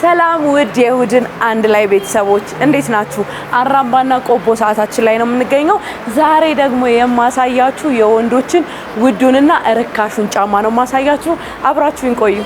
ሰላም ውድ የእሁድን አንድ ላይ ቤተሰቦች እንዴት ናችሁ? አራምባና ቆቦ ሰዓታችን ላይ ነው የምንገኘው። ዛሬ ደግሞ የማሳያችሁ የወንዶችን ውዱንና ርካሹን ጫማ ነው የማሳያችሁ። አብራችሁን ቆዩ።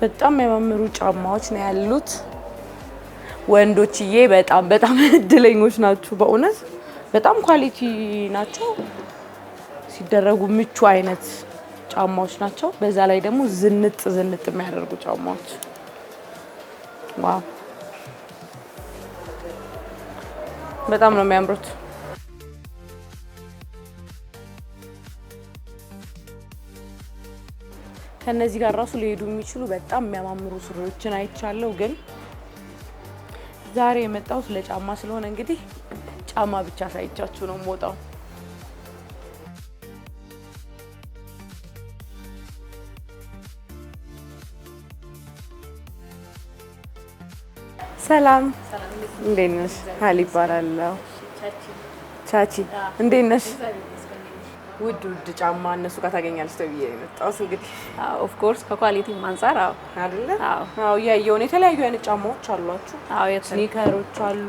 በጣም የሚያማምሩ ጫማዎች ነው ያሉት። ወንዶችዬ በጣም እድለኞች ናችሁ በእውነት በጣም ኳሊቲ ናቸው። ሲደረጉ ምቹ አይነት ጫማዎች ናቸው። በዛ ላይ ደግሞ ዝንጥ የሚያደርጉ ጫማዎች ዋው በጣም ነው የሚያምሩት። ከነዚህ ጋር ራሱ ሊሄዱ የሚችሉ በጣም የሚያማምሩ ሱሪዎችን አይቻለሁ። ግን ዛሬ የመጣሁት ለጫማ ስለሆነ እንግዲህ ጫማ ብቻ ሳይቻችሁ ነው የምወጣው። ሰላም እንዴት ነሽ? ሀሊ እባላለሁ። ቻቺ እንዴት ነሽ? ውድ ጫማ እነሱ ጋር ታገኛለች ተብዬ የመጣሁት እንግዲህ ኦፍ ኮርስ ከኳሊቲ አንፃር አይደለ? ያየውን የተለያዩ አይነት ጫማዎች አሏችሁ። ስኒከሮች አሉ፣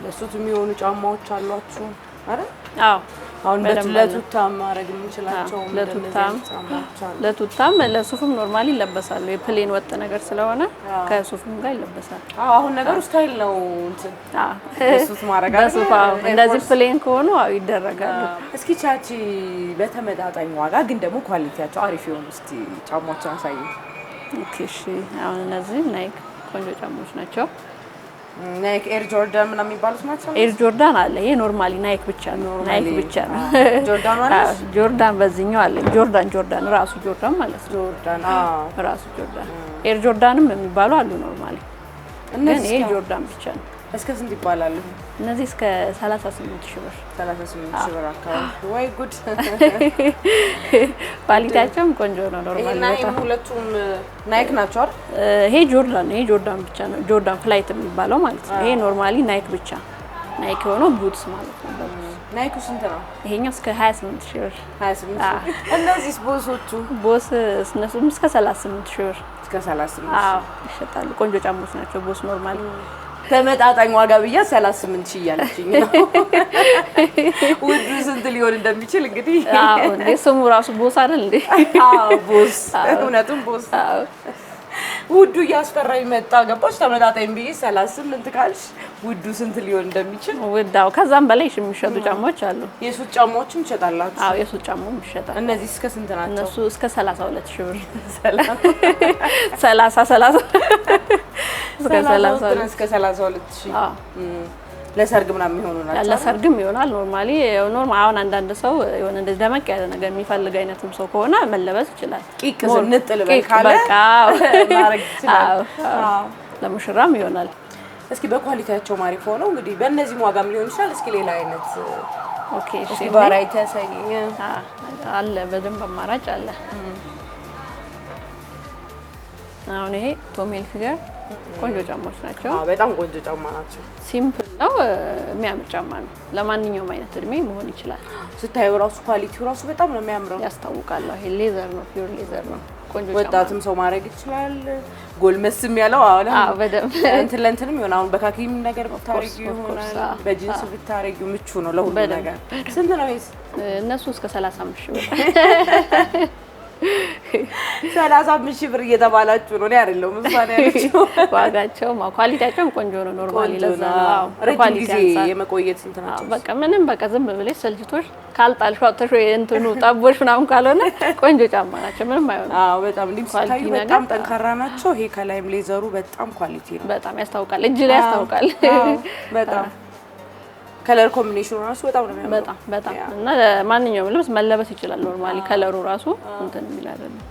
ለሱት የሚሆኑ ጫማዎች አሏችሁ አይደል? አሁን ለቱታም ማድረግ የምንችላቸው ለቱታም ለሱፍም ኖርማሊ ይለበሳሉ። የፕሌን ወጥ ነገር ስለሆነ ከሱፍም ጋር ይለበሳል። አሁን ነገሩ ስታይል ነው እንትን ሱፍ ማድረግ በሱፍ እንደዚህ ፕሌን ከሆኑ ይደረጋሉ። እስኪ ቻቺ በተመጣጣኝ ዋጋ ግን ደግሞ ኳሊቲያቸው አሪፍ የሆኑ እስቲ ጫማዎችን አሳዩ። ኦኬ እሺ። አሁን እነዚህ ናይክ ቆንጆ ጫማዎች ናቸው። ናይክ ኤር ጆርዳን ምናምን የሚባሉት ናቸው። ኤር ጆርዳን አለ። ይሄ ኖርማሊ ናይክ ብቻ ነው። ናይክ ብቻ ነው። ጆርዳን ማለት ጆርዳን በዚህኛው አለ። ጆርዳን ራሱ ጆርዳን ማለት ነው። ጆርዳን ራሱ ጆርዳን ኤር ጆርዳንም የሚባሉ አሉ ኖርማሊ። እነዚህ ይሄ ጆርዳን ብቻ ነው። እስከ ስንት ይባላሉ? እነዚህ እስከ 38,000 ብር 38,000 ብር አካባቢ። ወይ ጉድ! ኳሊቲያቸውም ቆንጆ ነው። ኖርማሊ በጣም ሁለቱም ናይክ ናቸው አይደል? ይሄ ጆርዳን ነው። ይሄ ጆርዳን ብቻ ነው። ጆርዳን ፍላይት የሚባለው ማለት ነው። ይሄ ኖርማሊ ናይክ ብቻ ናይክ የሆነው ቡትስ ማለት ነው። ናይኩ ስንት ነው? ይሄኛው እስከ 28,000 ብር 28,000። እነዚህስ ቦሶቹ? ቦስ እነሱም እስከ 38,000 ብር እስከ 38,000 ይሸጣሉ። ቆንጆ ጫማዎች ናቸው። ቦስ ኖርማሊ ተመጣጣኝ ዋጋ ብያ 38,000 እያለችኝ ነው። ውዱ ስንት ሊሆን እንደሚችል እንግዲህ እንዴ ስሙ ራሱ ቦስ አይደል እንዴ? ቦስ እውነቱም ቦስ። ውዱ እያስፈራኝ መጣ። ገባሽ? ተመጣጣኝ ብዬ 38 ካልሽ ውዱ ስንት ሊሆን እንደሚችል ውዳው ከዛም በላይ የሚሸጡ ጫማዎች አሉ። የሱት ጫማዎችም ይሸጣላችሁ? አዎ የሱት ጫማም ይሸጣል። እነዚህ እስከ ስንት ናቸው? እነሱ እስከ 32,000 ብር 30 እስከ 32,000 ለሰርግ ምናምን የሚሆኑ ናቸው። ለሰርግም ይሆናል። ኖርማሊ አሁን አንዳንድ ሰው የሆነ እንደዚህ ደመቅ ያለ ነገር የሚፈልግ አይነትም ሰው ከሆነ መለበስ ይችላል። ቂቅ ዝንጥ ልበል ካለ ማድረግ ይችላል። ለሙሽራም ይሆናል። እስኪ በኳሊቲያቸው ማሪፍ ሆነው እንግዲህ በእነዚህም ዋጋም ሊሆን ይችላል። እስኪ ሌላ አይነት ኦኬ እሺ ባራይ ተሰኘ አለ። በደንብ አማራጭ አለ። አሁን ይሄ ቶሜል ፊገር ቆንጆ ጫማዎች ናቸው። በጣም ቆንጆ ጫማ ናቸው። ሲምፕል ነው፣ የሚያምር ጫማ ነው። ለማንኛውም አይነት እድሜ መሆን ይችላል። ስታዩ ራሱ ኳሊቲው ራሱ በጣም ነው የሚያምረው፣ ያስታውቃል። ይሄ ሌዘር ነው፣ ፒውር ሌዘር ነው። ቆንጆ ጫማ ወጣትም ሰው ማድረግ ይችላል። ጎልመስም ያለው በደንብ ለእንትንም ይሆናል። አሁን በካኪም ነገር ብታረጊው ይሆናል፣ በጂንስ ብታረጊው ምቹ ነው ለሁሉ ነገር። ስንት ነው ይሄስ? እነሱ እስከ 35,000 ብር 35,000 ብር እየተባላችሁ ነው። እኔ አይደለሁም እሷን ያለችው። ዋጋቸው ኳሊቲያቸውም ቆንጆ ነው። ኖርማሊ ለዛ ነው። ረጅም ጊዜ የመቆየት ስንት ናቸው? በቃ ምንም በቃ ዝም ብለሽ ሰልችቶሽ ካልጣልሽ ወጥተሽ እንትኑ ጠቦሽ ምናምን ካልሆነ ቆንጆ ጫማ ናቸው። ምንም አይሆንም። በጣም ኳሊቲ በጣም ጠንካራ ናቸው። ይሄ ከላይም ሌዘሩ በጣም ኳሊቲ ነው። በጣም ያስታውቃል። እጅ ላይ ያስታውቃል በጣም ከለር ኮምቢኔሽኑ ራሱ በጣም ነው የሚያምረው። በጣም እና ማንኛውም ልብስ መለበስ ይችላል። ኖርማሊ ከለሩ ራሱ እንትን የሚል አይደለም።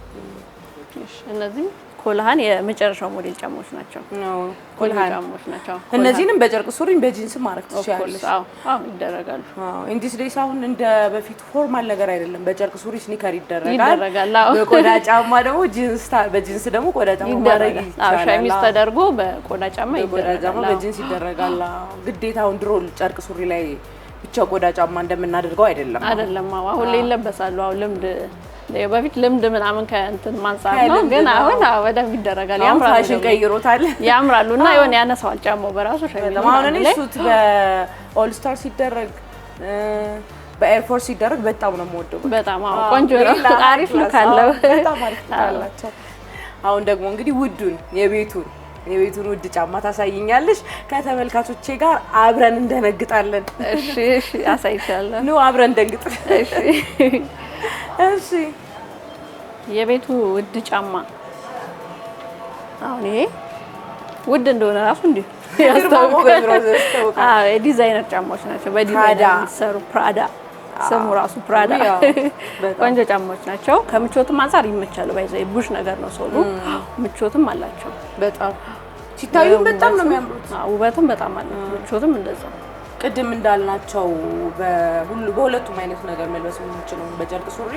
እሺ እነዚህ ኮልሃን የመጨረሻው ሞዴል ጫማዎች ናቸው። ኮልሃን ጫማዎች ናቸው። እነዚህንም በጨርቅ ሱሪን በጂንስ ማድረግ ትችላለሽ። አዎ ይደረጋሉ። ኢንዲስ ዴይስ አሁን እንደ በፊት ፎርማል ነገር አይደለም። በጨርቅ ሱሪ ስኒከር ይደረጋል። በቆዳ ጫማ ደግሞ በጂንስ ደግሞ ቆዳ ጫማ ማድረግ ይቻላል። ሸሚዝ ተደርጎ በቆዳ ጫማ ይደረጋል። በጂንስ ይደረጋል። ግዴታ አሁን ድሮ ጨርቅ ሱሪ ላይ ብቻ ቆዳ ጫማ እንደምናደርገው አይደለም። አሁን ላይ ይለበሳሉ። አሁን ልምድ በፊት ልምድ ምናምን ከእንትን ማንሳት ነው፣ ግን አሁን በደንብ ይደረጋል። ያምራሉ፣ ፋሽን ቀይሮታል። ያምራሉና የሆነ ያነሳዋል ጫማው በራሱ ሸሚዝ። አሁን እኔ ሱት በኦል ስታር ሲደረግ በኤርፎርስ ሲደረግ በጣም ነው የምወደው። በጣም ቆንጆ ነው፣ አሪፍ ነው ካለው በጣም አሪፍ ካላቸው። አሁን ደግሞ እንግዲህ የቤቱን ውድ ጫማ ታሳይኛለሽ። ከተመልካቾቼ ጋር አብረን እንደነግጣለን። እሺ አሳይሻለሁ። ኑ አብረን እንደንግጥ። እሺ የቤቱ ውድ ጫማ አሁን ይሄ ውድ እንደሆነ ራሱ እንዲሁ ያስታውቃል። የዲዛይነር ጫማዎች ናቸው። በዲዛይን የሚሰሩ ፕራዳ፣ ስሙ ራሱ ፕራዳ። ቆንጆ ጫማዎች ናቸው። ከምቾትም አንፃር ይመቻሉ። ባይዘይ ቡሽ ነገር ነው ሶሉ፣ ምቾትም አላቸው። በጣም ሲታዩ በጣም ነው የሚያምሩት። ውበትም በጣም አለ፣ ምቾትም እንደዛው። ቅድም እንዳልናቸው በሁለቱም አይነት ነገር መልበስ የምንችለው በጨርቅ ሱሪ፣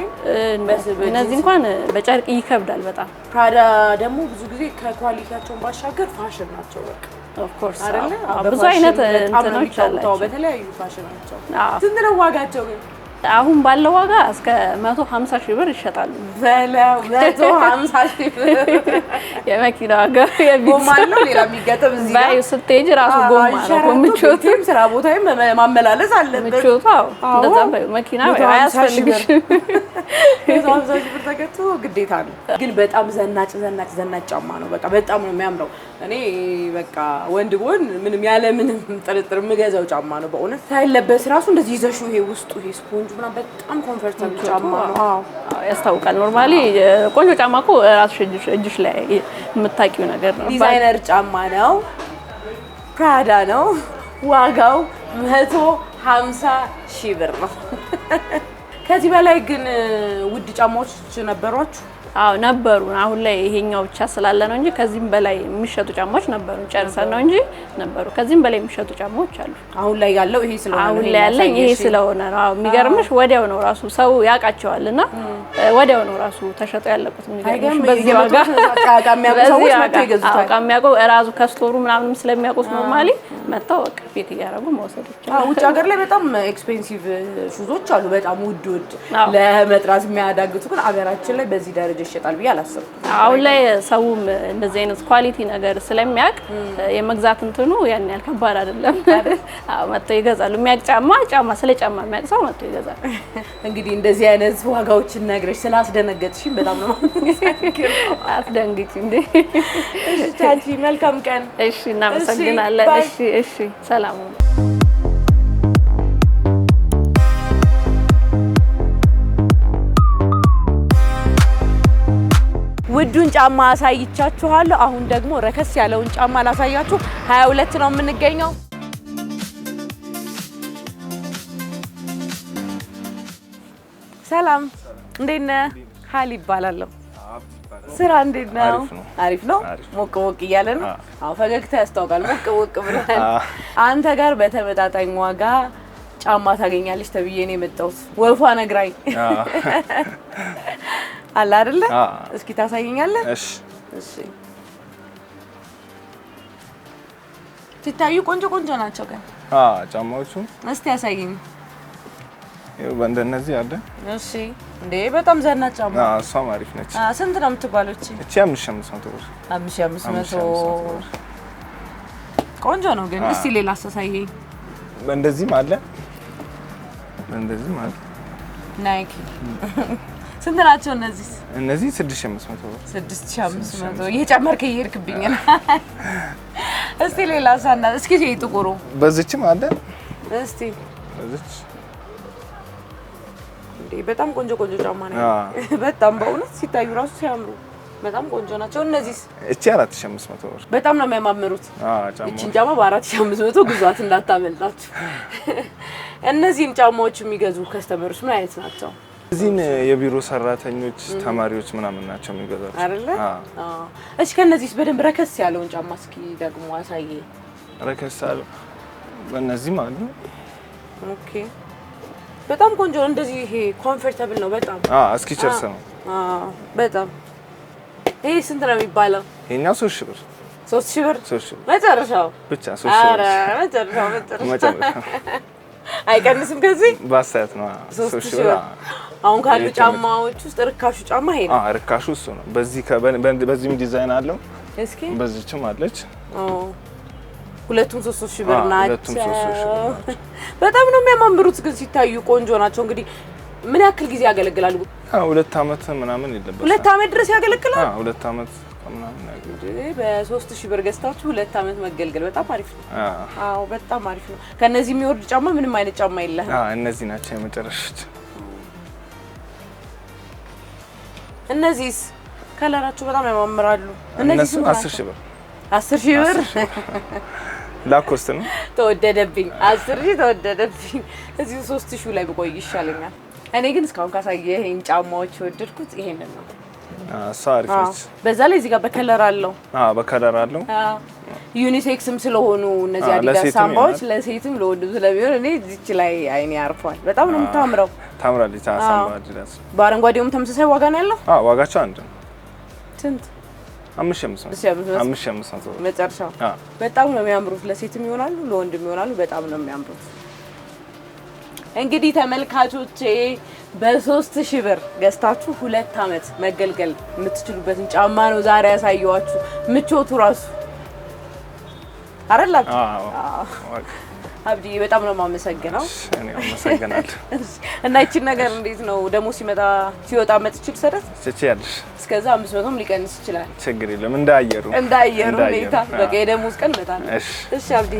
እነዚህ እንኳን በጨርቅ ይከብዳል በጣም። ፕራዳ ደግሞ ብዙ ጊዜ ከኳሊቲያቸውን ባሻገር ፋሽን ናቸው። በቃ ኦፍ ኮርስ ብዙ አይነት እንትኖች አላቸው በተለያዩ ፋሽን ናቸው። ስንት ነው ዋጋቸው ግን? አሁን ባለው ዋጋ እስከ 150 ሺህ ብር ይሸጣሉ። 150 ሺህ ብር የመኪና ዋጋ ጎማ ነው። ሌላ የሚገጠም እዚህ ጋር ስትሄጂ ራሱ ጎማ ነው። ምቾትም ስራ ቦታዬም ማመላለስ አለበት። ምቾቱ እንደዛ መኪና አያስፈልግሽ። 150 ሺህ ብር ተገጥቶ ግዴታ ነው። ግን በጣም ዘናጭ ጫማ ነው። በቃ በጣም ነው የሚያምረው። እኔ በቃ ወንድ ብሆን ምንም ያለ ምንም ጥርጥር የምገዛው ጫማ ነው በእውነት። ሳይለበስ ራሱ እንደዚህ ይዘሽው ይሄ ውስጡ ይሄ ስፖንጅ ምናምን በጣም ኮምፎርታብል ጫማ ነው። ያስታውቃል። ኖርማሊ ቆንጆ ጫማ እኮ ራስሽ እጅሽ ላይ የምታውቂው ነገር ነው። ዲዛይነር ጫማ ነው፣ ፕራዳ ነው። ዋጋው 150 ሺህ ብር ነው። ከዚህ በላይ ግን ውድ ጫማዎች ነበሯችሁ? አዎ ነበሩ። አሁን ላይ ይሄኛው ብቻ ስላለ ነው እንጂ ከዚህም በላይ የሚሸጡ ጫማዎች ነበሩ። ጨርሰን ነው እንጂ ነበሩ። ከዚህም በላይ የሚሸጡ ጫማዎች አሉ። አሁን ላይ ያለው ይሄ ስለሆነ አሁን ላይ ያለኝ ይሄ ስለሆነ ነው። አዎ የሚገርምሽ ወዲያው ነው ራሱ ሰው ያውቃቸዋልና ወዲያው ነው ራሱ ተሸጠው ያለቁት። የሚገርምሽ በዚህ ዋጋ የሚያውቀው እራሱ ከስቶሩ ምናምን ስለሚያውቁት ኖርማሊ መጣው በቃ ፌክ እያደረጉ መውሰድ ይችላል። ውጭ ሀገር ላይ በጣም ኤክስፔንሲቭ ሹዞች አሉ፣ በጣም ውድ ለመጥራት የሚያዳግቱ። ግን አገራችን ላይ በዚህ ደረጃ ይሸጣል ብዬ አላሰብኩም። አሁን ላይ ሰውም እንደዚህ አይነት ኳሊቲ ነገር ስለሚያውቅ የመግዛት እንትኑ ያን ያህል ከባድ አይደለም። አዎ መጥቶ ይገዛሉ። የሚያውቅ ጫማ ስለ ጫማ የሚያውቅ ሰው መጥቶ ይገዛል። እንግዲህ እንደዚህ አይነት ዋጋዎችን ነግረሽ ስላስደነገጥሽኝ በጣም ነው አትደንግጪ እንዴ። እሺ ቻቺ መልካም ቀን። እሺ እናመሰግናለን። እሺ ሰላም። ውዱን ጫማ አሳይቻችኋለሁ። አሁን ደግሞ ረከስ ያለውን ጫማ ላሳያችሁ። 22 ነው የምንገኘው። ሰላም እንዴት ነህ? ሀሊ ይባላለሁ። ስራ እንዴት ነው? አሪፍ ነው። ሞቅ ሞቅ እያለ ነው። አዎ ፈገግታ ያስታውቃል። ሞቅ ሞቅ ብሏል። አንተ ጋር በተመጣጣኝ ዋጋ ጫማ ታገኛለች ተብዬ ነው የመጣሁት። ወፏ ነግራኝ አለ አይደለ? እስኪ ታሳየኛለህ? እሺ ሲታዩ ቆንጆ ናቸው ግን ጫማዎቹ። እስቲ ያሳየኝ። በእንደነዚህ አለ። እሺ እንዴ በጣም ዘናጭ ጫማ። እሷም አሪፍ ነች። ስንት ነው የምትባለው? እቺ 5500 ብር። 5500 ቆንጆ ነው ግን። እስቲ ሌላ አሳሳየኝ። በእንደዚህም አለ። በእንደዚህም አለ። ናይኪ ስንት ናቸው እነዚህ? እነዚህ 6500 ብር። 6500 እየጨመርክ እየሄድክብኝ ነው። እስቲ ሌላ ሳና እስኪ ጥቁሩ በዚህም አለ። እስቲ በዚች እንዴ በጣም ቆንጆ ጫማ ነው። በጣም በእውነት ሲታዩ ራሱ ሲያምሩ በጣም ቆንጆ ናቸው። እነዚህ እቺ 4500 ብር። በጣም ነው የሚያማምሩት። እቺን ጫማ በ4500 ግዟት እንዳታመልጣችሁ። እነዚህን ጫማዎች የሚገዙ ከስተመሮች ምን አይነት ናቸው? እዚህን የቢሮ ሰራተኞች፣ ተማሪዎች ምናምን ናቸው የሚገዛቸው አይደለ? እሺ ከነዚህስ በደንብ ረከስ ያለውን ጫማ እስኪ ደግሞ አሳየ። ረከስ ያለው በእነዚህም አሉ። ኦኬ በጣም ቆንጆ ነው። እንደዚህ ይሄ ኮምፎርታብል ነው በጣም። እስኪቸርስ ነው። በጣም ይሄ ስንት ነው የሚባለው? ይሄኛው 3000 ብር። 3000 ብር? 3000 ብር መጨረሻው ብቻ 3000 ብር። ኧረ መጨረሻው አይቀንስም ከዚህ ባሳት ነው 3000 ብር። አሁን ካሉ ጫማዎች ውስጥ ርካሹ ጫማ ይሄ ነው። ርካሹ እሱ ነው። በዚህም ዲዛይን አለው። እስኪ በዚህም አለች። ሁለቱም 3000 ብር ናቸው። በጣም ነው የሚያማምሩት ግን ሲታዩ ቆንጆ ናቸው። እንግዲህ ምን ያክል ጊዜ ያገለግላሉ? 2 አመት ምናምን ይለበሳል። 2 አመት ድረስ ያገለግላል። 2 አመት ምናምን ያገለግላል። በ3000 ብር ገዝታችሁ 2 አመት መገልገል በጣም አሪፍ ነው። አዎ በጣም አሪፍ ነው። ከነዚህ የሚወርድ ጫማ ምንም አይነት ጫማ የለህም። እነዚህ ናቸው የመጨረሻዎች። እነዚህስ ከለራቸው በጣም ያማምራሉ። እነዚህ 10000 ብር 10000 ብር ላኮስት ነው። ተወደደብኝ 10000 ተወደደብኝ። እዚህ 3000 ላይ ብቆይ ይሻለኛል። እኔ ግን እስካሁን ካሳየኸኝ ጫማዎች ወደድኩት ይሄንን ነው። ሳሪፍ ነች። በዛ ላይ እዚህ ጋር በከለር አለው። በከለር አለው። ዩኒሴክስም ስለሆኑ እነዚህ አዲዳስ ሳምባዎች ለሴትም ለወንድም ስለሚሆን እኔ እዚች ላይ አይኔ ያርፏል። በጣም ነው የምታምረው። ታምራለች። ሳምባ አዲዳስ በአረንጓዴውም ተመሳሳይ ዋጋ ነው ያለው። ዋጋቸው አንድ ነው። ስንት? 5500 መጨረሻው። በጣም ነው የሚያምሩት። ለሴትም ይሆናሉ ለወንድም ይሆናሉ። በጣም ነው የሚያምሩት። እንግዲህ ተመልካቾቼ በ3000 ብር ገዝታችሁ 2 አመት መገልገል የምትችሉበትን ጫማ ነው ዛሬ ያሳየዋችሁ። ምቾቱ ራሱ አይደለም። አብዲ በጣም ነው የማመሰግነው። እኔ አመሰግናለሁ። እና እቺን ነገር እንዴት ነው ደግሞ ሲወጣ መጥችል ሰደት ትችያለሽ? እስከዛ 500ም ሊቀንስ ይችላል። ችግር የለም። እንዳየሩ ሁኔታ በቃ የደሞዝ ቀን መጣ ነው። እሺ አብዲ